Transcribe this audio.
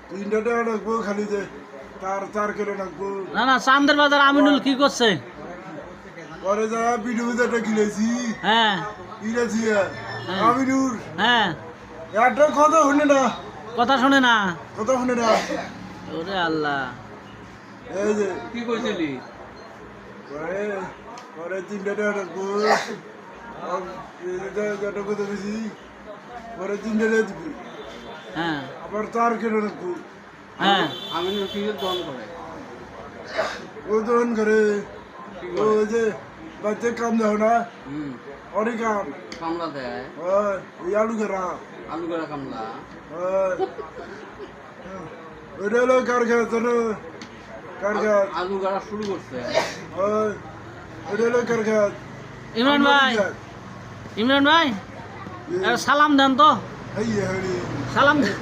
তিনটা টাকা রাখবো খালি যে তার করে রাখবো। না না, চান্দের বাজার আমিনুল কি করছে? পরে যা পিঠে একটা কিনেছি হ্যাঁ কিনেছি হ্যাঁ। আমিনুর হ্যাঁ, একটা কথা শুনে না, কথা শোনে না। কথা শুনে না। ওরে আল্লাহ, এই যে কি কইছিলি? পরে পরে তিনটা টাকা রাখবো যেটা কথা বেশি পরে তিনটা টাকা দিবি হ্যাঁ আবার তার কেটে রাখবো। হ্যাঁ। আমিনুল কি দন করে? ও তখন করে ও যে বাচ্চা কাম দেও না অনেক কাম কামলা দেয়, ওই আলু করা আলু করা কামলা। ওইটা হলো কার খাত কার খাত আলু গাড়া শুরু করছে। ওইটা হলো কার খাত। ইমরান ভাই, ইমরান ভাই, সালাম দেন তো, হাই হাই সালাম দেন।